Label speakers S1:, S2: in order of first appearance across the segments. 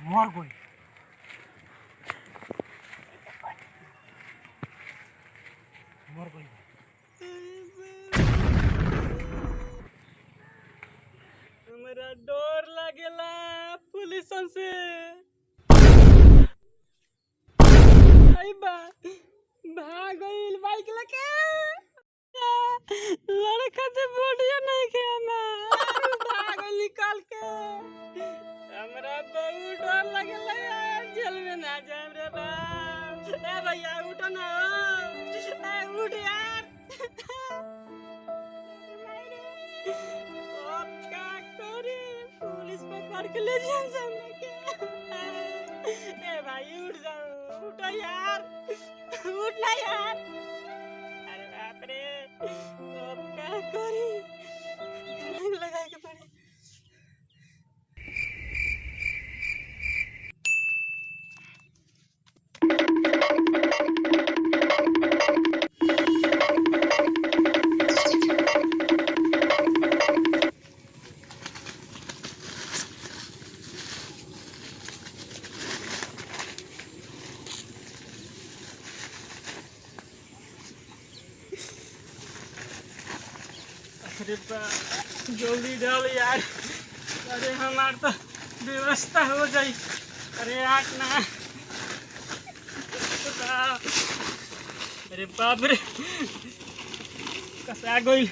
S1: मर गई। मर गई।
S2: हमरा डर लागेला पुलिसन से। आई बा भाग गइल बाइक लेके। लड़का से बोलियो नहीं के हमार भाग गइल निकाल के। हमरा बहुत डर लागेला यार, जेल में ना जाए रे बाप। ए भैया उठो ना, ए उठ यार। अब क्या करी, पुलिस पकड़ के ले जाए सामने के। ए भाई उठ जाओ, उठो यार, उठना यार। अरे बाप रे, अब क्या करी, दिमाग लगा के पड़ी। अरे जल्दी डाल यार, अरे हमार तो व्यवस्था हो जाई। अरे आठ ना, अरे बाप रे कसा गई,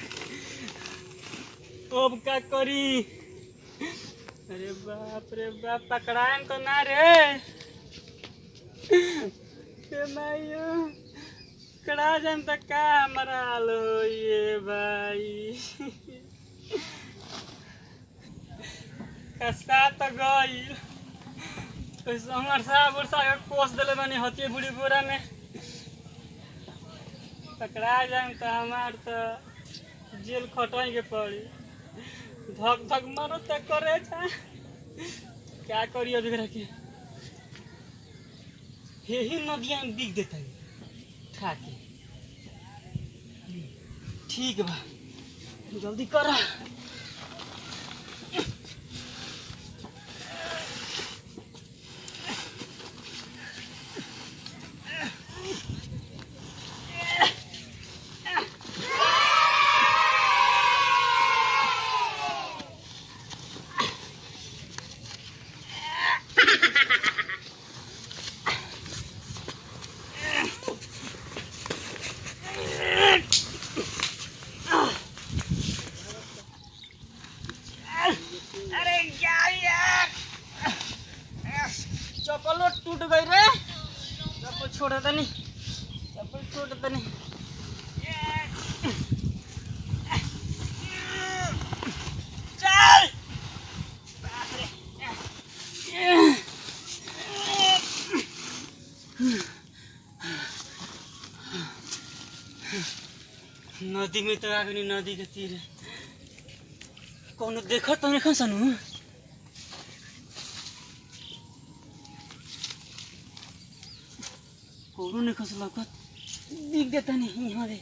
S2: अब क्या करी। अरे बाप रे बाप, पकड़ाएम तो ना रे। पकड़ा जाम तो का हमारा हाल हो ये भाई। कसा तो गई, हमार साहब उर्सा के कोस दिले बनी हती बुढ़ी बोरा में। पकड़ा जाए तो हमार तो जेल खटाई के पड़ी। धक धक मारो तो करे जा, क्या करी अभी रखे। यही नदिया में बिक देता है खा के। ठीक बा, जल्दी करा। अरे यार चप्पल टूट गई रे, चप्पल छोड़ दे नहीं, चप्पल छोड़ दे नहीं। चल नदी में तो आगनी, नदी के तीर कौन देखो तो नहीं सनू। कौन नहीं खस लौकत, दिख देता नहीं यहाँ रे।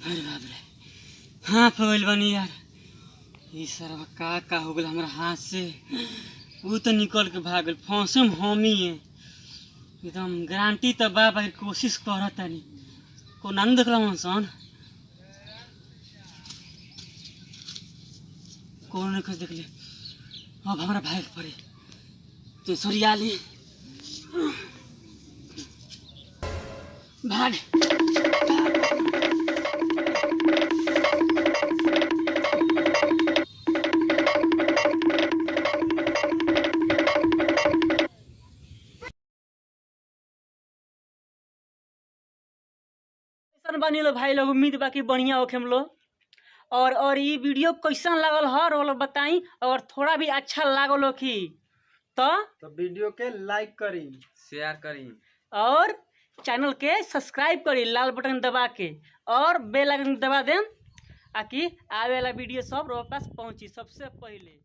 S2: अरे बाप रे, हाँ फैल बनी यार। ये सारा का हो गया हमारा हाथ से। वो तो निकल के भाग गल, फंसे में हम ही है एकदम गारंटी। तो बाप अगर कोशिश करता नहीं को नान देख रहा सन, कौन नहीं कुछ देख ले। अब हमारा भाई पड़े तो सरियाली भाग। बनी लो भाई लोग, उम्मीद बाकी बढ़िया होके हम लोग। और ये वीडियो कैसा लागल हर वो लोग बताई। और थोड़ा भी अच्छा लागल हो कि तो
S1: वीडियो के लाइक करी,
S3: शेयर करी
S2: और चैनल के सब्सक्राइब करी लाल बटन दबा के और बेल आइकन दबा दें ताकि आवे वाला वीडियो सब रोज पास पहुँची सबसे पहले।